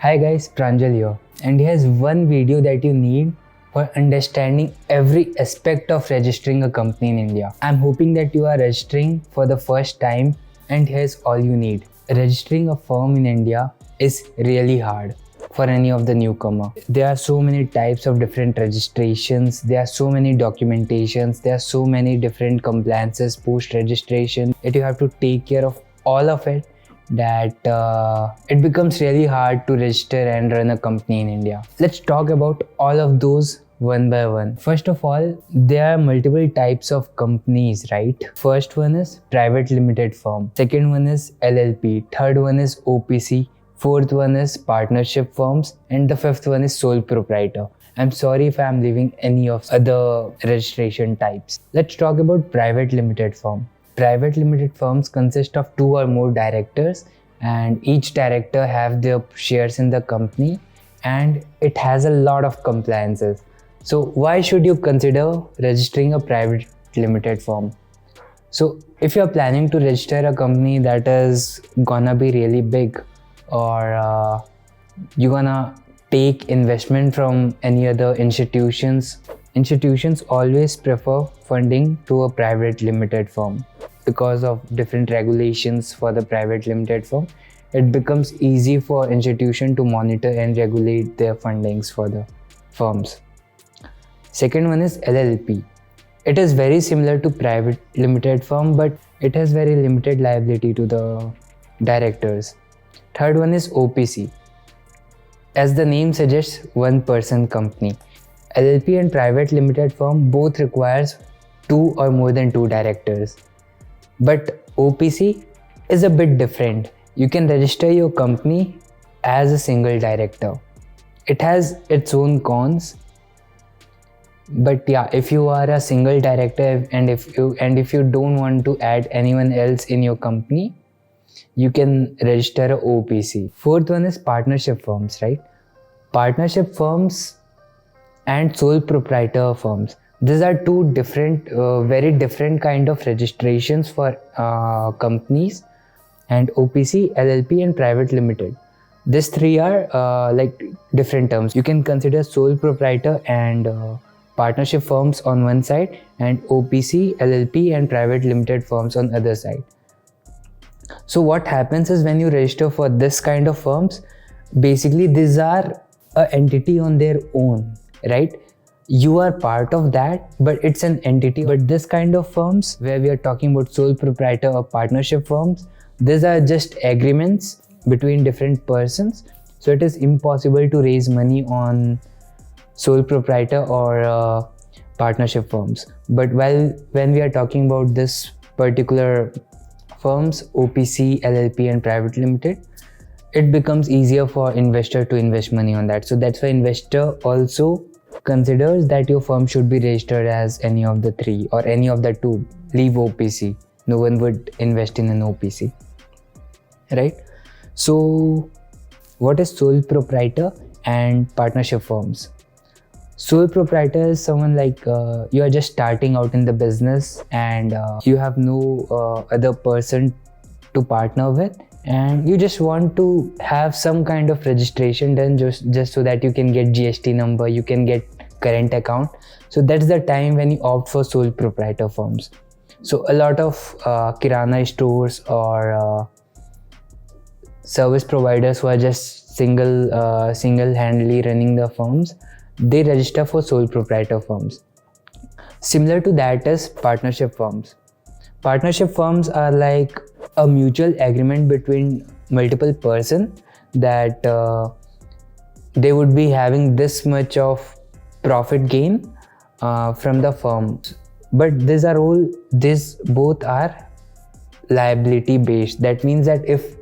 Hi guys, Pranjal here, and here's one video that you need for understanding every aspect of registering a company in India. I'm hoping that you are registering for the first time, and here's all you need. Registering a firm in India is really hard for any of the newcomer. There are so many types of different registrations, there are so many documentations, there are so many different compliances post registration that you have to take care of all of it, that it becomes really hard to register and run a company in India. Let's talk about all of those one by one. First of all, there are multiple types of companies, right? First one is private limited firm. Second one is LLP. Third one is OPC. Fourth one is partnership firms. And the fifth one is sole proprietor. I'm sorry if I'm leaving any of other registration types. Let's talk about private limited firm. Private limited firms consist of 2 or more directors, and each director have their shares in the company, and it has a lot of compliances. So why should you consider registering a private limited firm? So if you're planning to register a company that is gonna be really big, or you're gonna take investment from any other institutions always prefer funding to a private limited firm. Because of different regulations for the private limited firm, it becomes easy for institution to monitor and regulate their fundings for the firms. Second one is LLP. It is very similar to private limited firm, but it has very limited liability to the directors. Third one is OPC. As the name suggests, one person company. LLP and private limited firm both requires 2 or more than 2 directors. But OPC is a bit different. You can register your company as a single director. It has its own cons. But yeah, if you are a single director and if you don't want to add anyone else in your company, you can register a OPC. Fourth one is partnership firms, right? Partnership firms and sole proprietor firms. These are 2 different, very different kind of registrations for companies, and OPC, LLP and private limited. These 3 are like different terms. You can consider sole proprietor and partnership firms on one side, and OPC, LLP and private limited firms on other side. So what happens is, when you register for this kind of firms, basically these are an entity on their own, right? You are part of that, but it's an entity. But this kind of firms, where we are talking about sole proprietor or partnership firms, these are just agreements between different persons. So it is impossible to raise money on sole proprietor or partnership firms. But when we are talking about this particular firms, OPC, LLP and private limited, it becomes easier for investor to invest money on that. So that's why investor also considers that your firm should be registered as any of the 3 or any of the 2. Leave OPC. No one would invest in an OPC, right? So what is sole proprietor and partnership firms? Sole proprietor is someone like you are just starting out in the business, and you have no other person to partner with, and you just want to have some kind of registration done just so that you can get GST number, you can get current account. So that's the time when you opt for sole proprietor firms. So a lot of kirana stores or service providers who are just single-handedly running the firms, they register for sole proprietor firms. Similar to that is partnership firms. Partnership firms are like a mutual agreement between multiple persons, that they would be having this much of profit gain from the firm. But these both are liability based. That means that if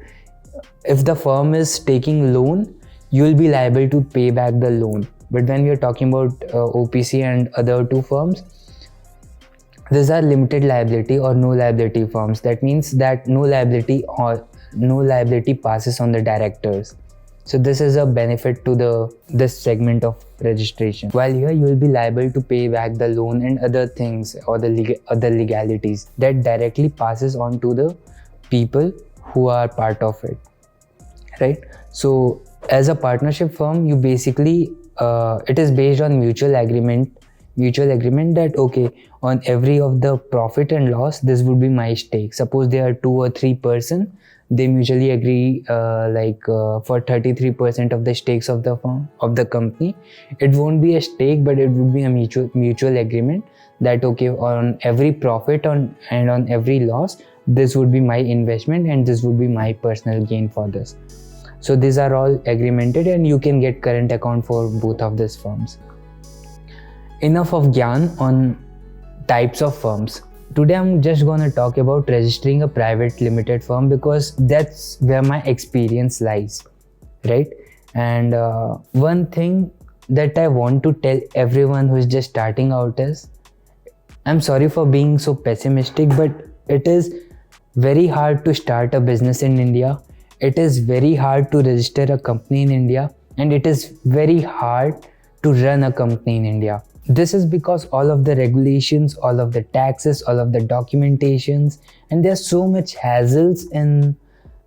the firm is taking loan, you will be liable to pay back the loan. But when we are talking about OPC and other 2 firms, these are limited liability or no liability firms. That means that no liability passes on the directors. So this is a benefit to this segment of registration. While here you will be liable to pay back the loan and other things, or the other legalities that directly passes on to the people who are part of it, right? So As a partnership firm, you basically it is based on mutual agreement that okay, on every of the profit and loss, this would be my stake. Suppose there are 2 or 3 person, they mutually agree for 33% of the stakes of the firm, of the company. It won't be a stake, but it would be a mutual agreement that okay, on every profit and on every loss, this would be my investment and this would be my personal gain for this. So these are all agreemented, and you can get current account for both of these firms. Enough of gyan on types of firms. Today I'm just gonna talk about registering a private limited firm because that's where my experience lies, right? And one thing that I want to tell everyone who is just starting out is, I'm sorry for being so pessimistic, but it is very hard to start a business in India. It is very hard to register a company in India, and it is very hard to run a company in India. This is because all of the regulations, all of the taxes, all of the documentations, and there's so much hassles in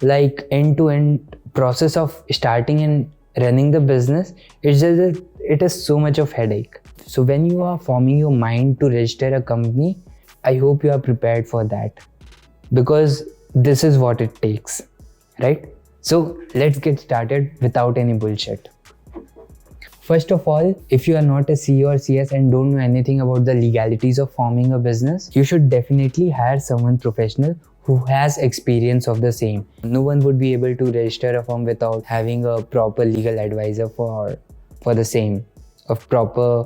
like end-to-end process of starting and running the business. It's just that it is so much of headache. So when you are forming your mind to register a company, I hope you are prepared for that, because this is what it takes, right? So let's get started without any bullshit. First of all, if you are not a C or CS and don't know anything about the legalities of forming a business, you should definitely hire someone professional who has experience of the same. No one would be able to register a firm without having a proper legal advisor for the same, a proper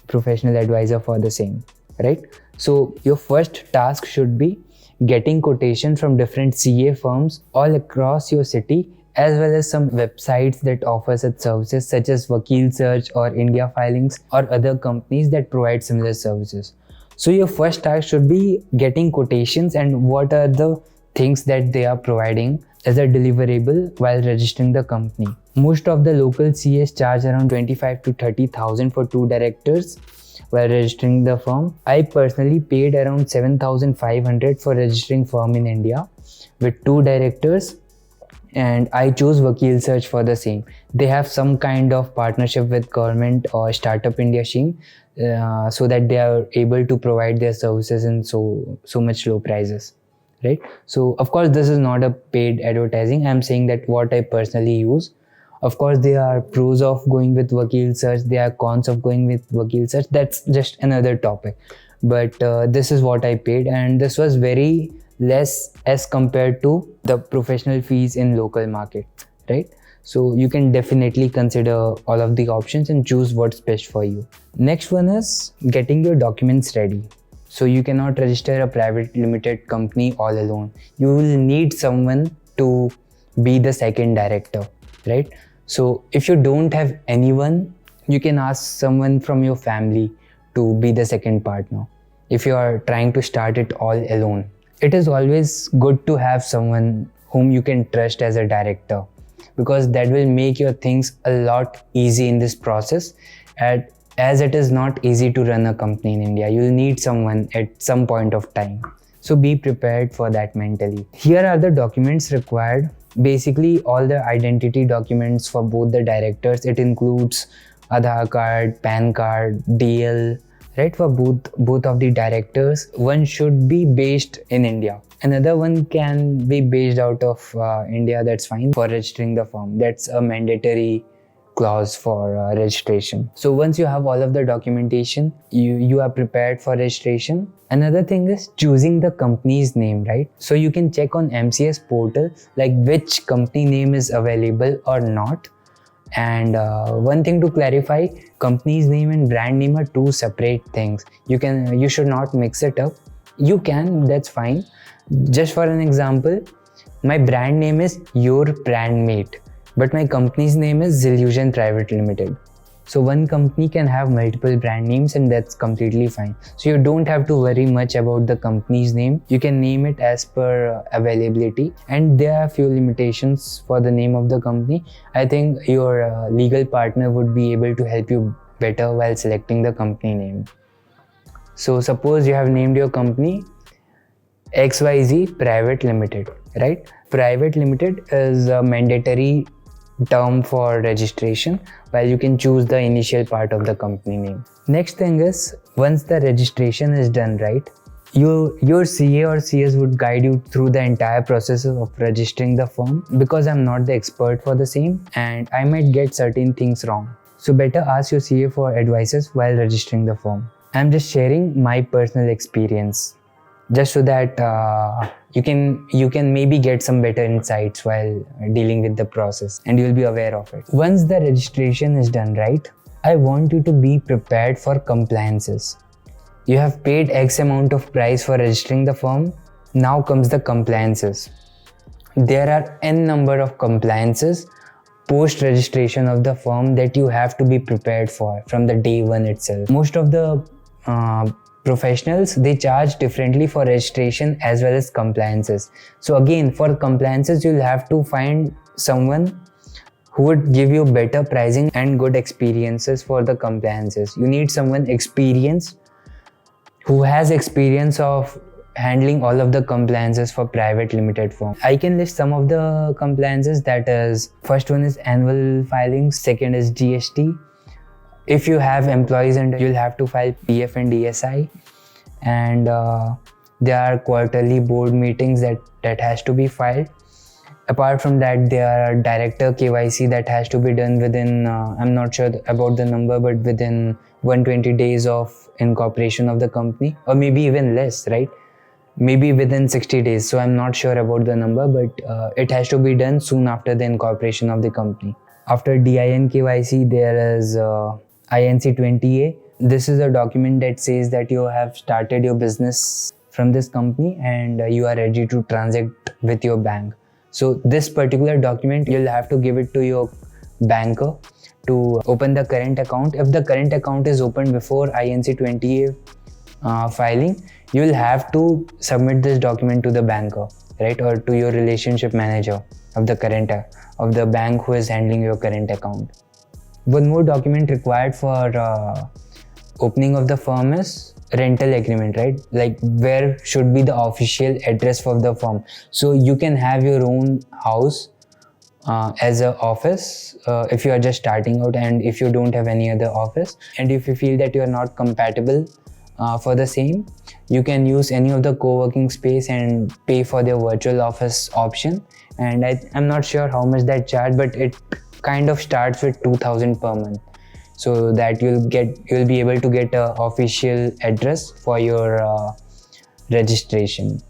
professional advisor for the same, right? So your first task should be getting quotation from different CA firms all across your city, as well as some websites that offer such services such as Vakil Search or India Filings or other companies that provide similar services. So your first task should be getting quotations and what are the things that they are providing as a deliverable while registering the company. Most of the local CAs charge around 25 to 30,000 for 2 directors while registering the firm. I personally paid around 7,500 for registering firm in India with 2 directors, and I chose Vakil Search for the same. They have some kind of partnership with government or Startup India scheme, so that they are able to provide their services in so much low prices, right? So of course this is not a paid advertising. I'm saying that what I personally use. Of course there are pros of going with Vakil Search, there are cons of going with Vakil Search. That's just another topic, but this is what I paid, and this was very less as compared to the professional fees in local market, right? So you can definitely consider all of the options and choose what's best for you. Next one is getting your documents ready. So you cannot register a private limited company all alone. You will need someone to be the second director, right? So if you don't have anyone, you can ask someone from your family to be the second partner if you are trying to start it all alone. It is always good to have someone whom you can trust as a director, because that will make your things a lot easy in this process, as it is not easy to run a company in India. You will need someone at some point of time. So be prepared for that mentally. Here are the documents required. Basically all the identity documents for both the directors. It includes Aadhaar card, PAN card, DL, right? For both of the directors, one should be based in India. Another one can be based out of India. That's fine for registering the firm. That's a mandatory clause for registration. So once you have all of the documentation, you are prepared for registration. Another thing is choosing the company's name, right? So you can check on MCS portal like which company name is available or not. And one thing to clarify, company's name and brand name are two separate things. You should not mix it up. You can, that's fine. Just for an example, my brand name is Your Brand Mate, but my company's name is Zillusion Private Limited. So one company can have multiple brand names, and that's completely fine. So you don't have to worry much about the company's name. You can name it as per availability, and there are few limitations for the name of the company. I think your legal partner would be able to help you better while selecting the company name. So suppose you have named your company XYZ Private Limited, right? Private Limited is a mandatory term for registration, while you can choose the initial part of the company name. Next thing is, once the registration is done, right, your CA or CS would guide you through the entire process of registering the firm, because I'm not the expert for the same and I might get certain things wrong. So better ask your CA for advices while registering the firm. I'm just sharing my personal experience, just so that you can maybe get some better insights while dealing with the process, and you'll be aware of it. Once the registration is done, right, I want you to be prepared for compliances. You have paid X amount of price for registering the firm. Now comes the compliances. There are n number of compliances post registration of the firm that you have to be prepared for from the day one itself. Most of the professionals, they charge differently for registration as well as compliances. So again, for compliances, you'll have to find someone who would give you better pricing and good experiences for the compliances. You need someone experienced who has experience of handling all of the compliances for private limited firm. I can list some of the compliances. That is, first one is annual filing, second is GST. If you have employees, and you'll have to file PF and ESI, and there are quarterly board meetings that has to be filed. Apart from that, there are director KYC that has to be done within, I'm not sure about the number, but within 120 days of incorporation of the company, or maybe even less, right? Maybe within 60 days. So I'm not sure about the number, but it has to be done soon after the incorporation of the company. After DIN KYC, there is INC 20A. This is a document that says that you have started your business from this company and you are ready to transact with your bank. So this particular document, you'll have to give it to your banker to open the current account. If the current account is opened before INC 20A filing, you will have to submit this document to the banker, right, or to your relationship manager of the bank who is handling your current account. One more document required for opening of the firm is rental agreement, right? Like, where should be the official address for the firm. So you can have your own house as an office if you are just starting out, and if you don't have any other office, and if you feel that you are not compatible for the same, you can use any of the co-working space and pay for their virtual office option. And I'm not sure how much that charge, but it kind of starts with 2,000 per month, so that you'll be able to get an official address for your registration.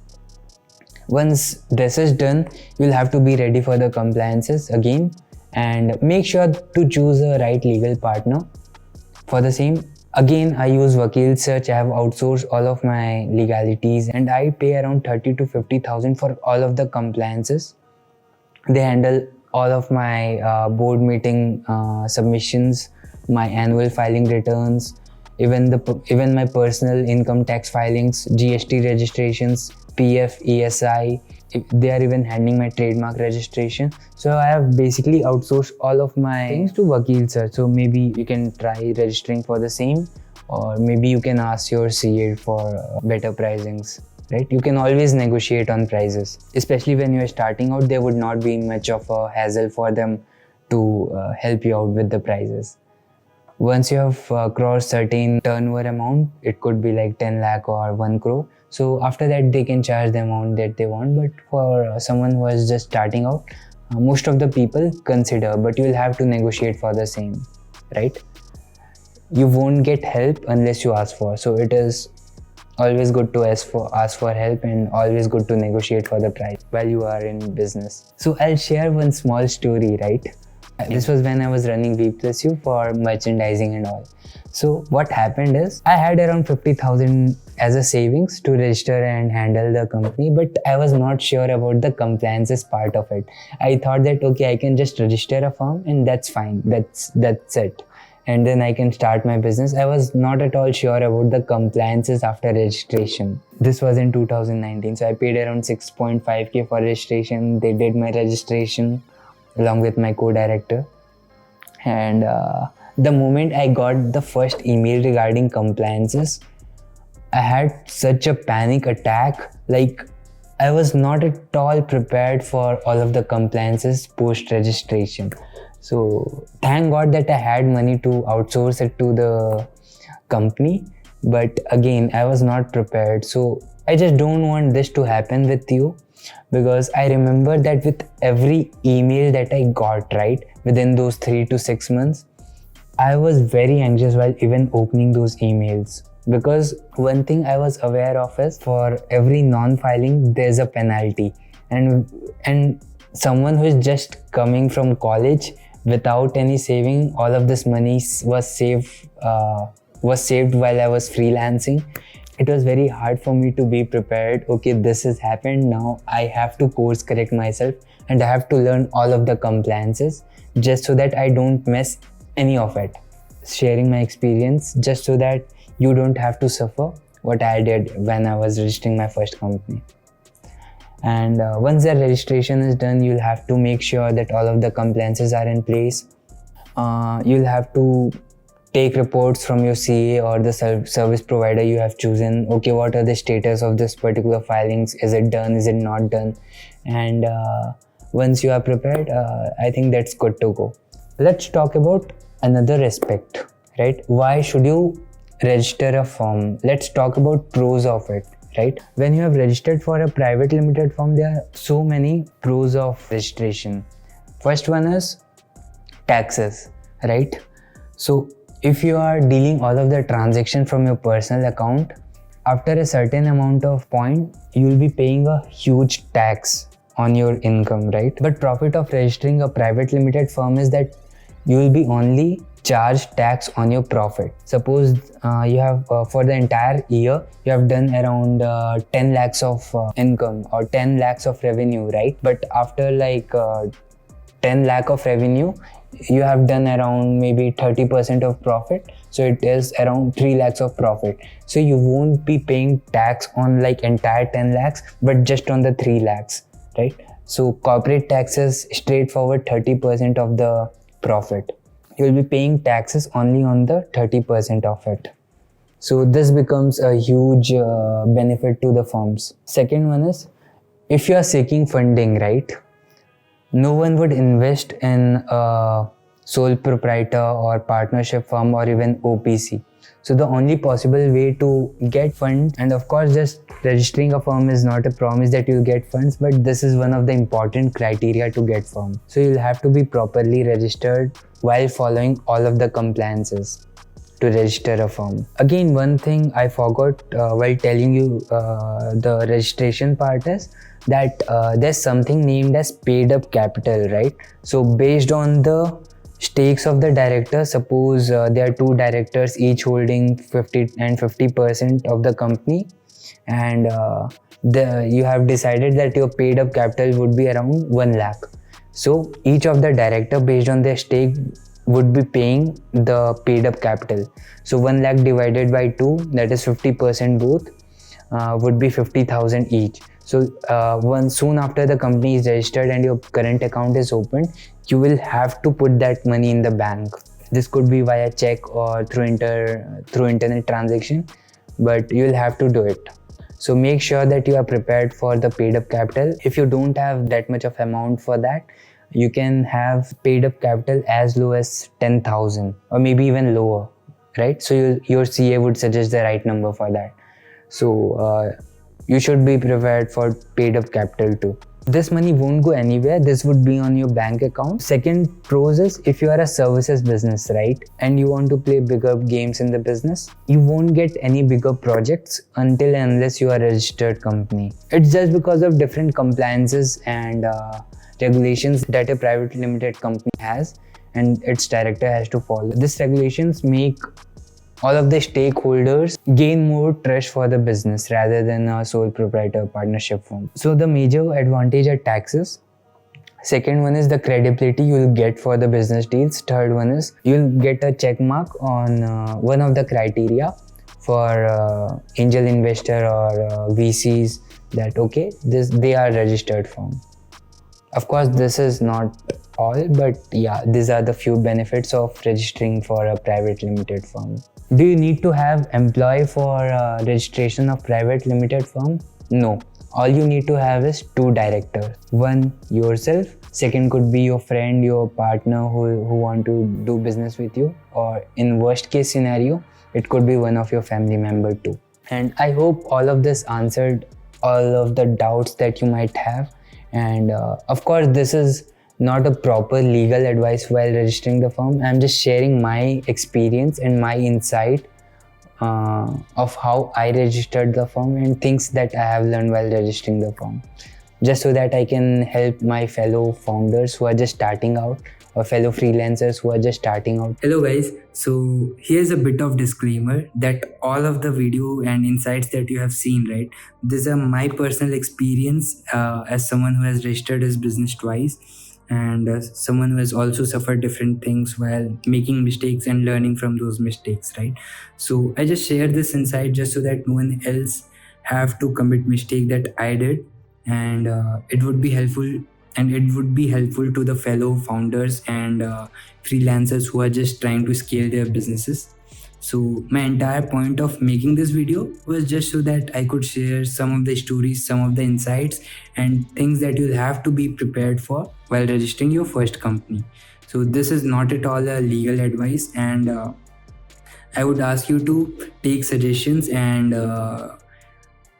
Once this is done, you'll have to be ready for the compliances again, and make sure to choose a right legal partner for the same. Again, I use Vakil Search. I have outsourced all of my legalities, and I pay around 30 to 50,000 for all of the compliances. They handle all of my board meeting submissions, my annual filing returns, even my personal income tax filings, GST registrations, PF, ESI. They are even handling my trademark registration. So I have basically outsourced all of my things to Vakil Search. So maybe you can try registering for the same, or maybe you can ask your CA for better pricings, right? You can always negotiate on prices. Especially when you are starting out, there would not be much of a hassle for them to help you out with the prices. Once you have crossed certain turnover amount, it could be like 10 lakh or 1 crore. So after that, they can charge the amount that they want. But for someone who is just starting out, most of the people consider, but you will have to negotiate for the same, right? You won't get help unless you ask for. So it is always good to ask for help, and always good to negotiate for the price while you are in business. So I'll share one small story, right? This was when I was running V+U for merchandising and all. So what happened is, I had around 50,000 as a savings to register and handle the company, but I was not sure about the compliances part of it. I thought that, okay, I can just register a firm and that's fine, that's it, and then I can start my business. I was not at all sure about the compliances after registration. This was in 2019, so I paid around 6.5k for registration. They did my registration along with my co-director, and the moment I got the first email regarding compliances, I had such a panic attack. Like, I was not at all prepared for all of the compliances post registration. So thank God that I had money to outsource it to the company. But again, I was not prepared. So I just don't want this to happen with you, because I remember that with every email that I got, right, within those 3 to 6 months, I was very anxious while even opening those emails. Because one thing I was aware of is for every non-filing, there's a penalty. And someone who is just coming from college without any saving, all of this money was saved while I was freelancing. It was very hard for me to be prepared. Okay, this has happened, now I have to course correct myself and I have to learn all of the compliances just so that I don't mess any of it. Sharing my experience just so that you don't have to suffer what I did when I was registering my first company. And once the registration is done, you'll have to make sure that all of the compliances are in place. You'll have to take reports from your CA or the service provider you have chosen. Okay, what are the status of this particular filings? Is it done? Is it not done? And once you are prepared, I think that's good to go. Let's talk about another aspect, right? Why should you register a firm? Let's talk about pros of it, right? When you have registered for a private limited firm, there are so many pros of registration. First one is taxes, right? So if you are dealing all of the transaction from your personal account, after a certain amount of point, you will be paying a huge tax on your income, right? But profit of registering a private limited firm is that you will be only charged tax on your profit. Suppose you have for the entire year you have done around 10 lakhs of income or 10 lakhs of revenue, right? But after 10 lakh of revenue, you have done around maybe 30% of profit, so it is around 3 lakhs of profit. So you won't be paying tax on entire 10 lakhs but just on the 3 lakhs, right? So corporate taxes straightforward 30% of the profit. You will be paying taxes only on the 30% of it. So this becomes a huge benefit to the firms. Second one is, if you are seeking funding, right? No one would invest in a sole proprietor or partnership firm or even OPC. So the only possible way to get funds, and of course just registering a firm is not a promise that you'll get funds, but this is one of the important criteria to get firm. So you'll have to be properly registered while following all of the compliances to register a firm. Again, one thing I forgot while telling you the registration part is that there's something named as paid up capital, right? So based on the stakes of the directors, suppose there are two directors each holding 50 and 50% of the company, and you have decided that your paid up capital would be around 1 lakh. So each of the director, based on their stake, would be paying the paid up capital. So 1 lakh divided by 2, that is 50% both, would be 50,000 each. So soon after the company is registered and your current account is opened, you will have to put that money in the bank. This could be via check or through internet transaction, but you will have to do it. So make sure that you are prepared for the paid up capital. If you don't have that much of amount for that, you can have paid up capital as low as 10,000 or maybe even lower, right? So your CA would suggest the right number for that. So you should be prepared for paid up capital too. This money won't go anywhere. This would be on your bank account. Second pros is, if you are a services business, right, and you want to play bigger games in the business, you won't get any bigger projects until and unless you are a registered company. It's just because of different compliances and regulations that a private limited company has and its director has to follow. These regulations make all of the stakeholders gain more trust for the business rather than a sole proprietor partnership firm. So the major advantage are taxes. Second one is the credibility you'll get for the business deals. Third one is you'll get a check mark on one of the criteria for angel investor or VCs, that okay, they are registered firm. Of course, this is not all, but yeah, these are the few benefits of registering for a private limited firm. Do you need to have employee for registration of private limited firm? No. all you need to have is two directors. One, yourself. Second could be your friend, your partner who want to do business with you, or in worst case scenario, it could be one of your family member too. And I hope all of this answered all of the doubts that you might have. And of course, this is not a proper legal advice while registering the firm. I'm just sharing my experience and my insight of how I registered the firm and things that I have learned while registering the firm, just so that I can help my fellow founders who are just starting out, or fellow freelancers who are just starting out. Hello guys, so here's a bit of disclaimer that all of the video and insights that you have seen, right, these are my personal experience as someone who has registered his business twice, and someone who has also suffered different things while making mistakes and learning from those mistakes, right? So I just share this insight just so that no one else have to commit mistake that I did, and it would be helpful, and it would be helpful to the fellow founders and freelancers who are just trying to scale their businesses. So my entire point of making this video was just so that I could share some of the stories, some of the insights and things that you'll have to be prepared for while registering your first company. So this is not at all a legal advice, and I would ask you to take suggestions and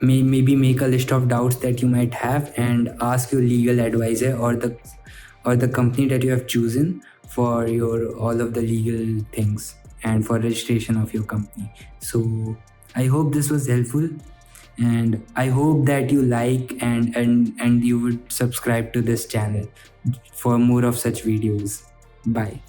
maybe make a list of doubts that you might have and ask your legal advisor or the company that you have chosen for your all of the legal things and for registration of your company. So I hope this was helpful, and I hope that you like and you would subscribe to this channel for more of such videos. Bye.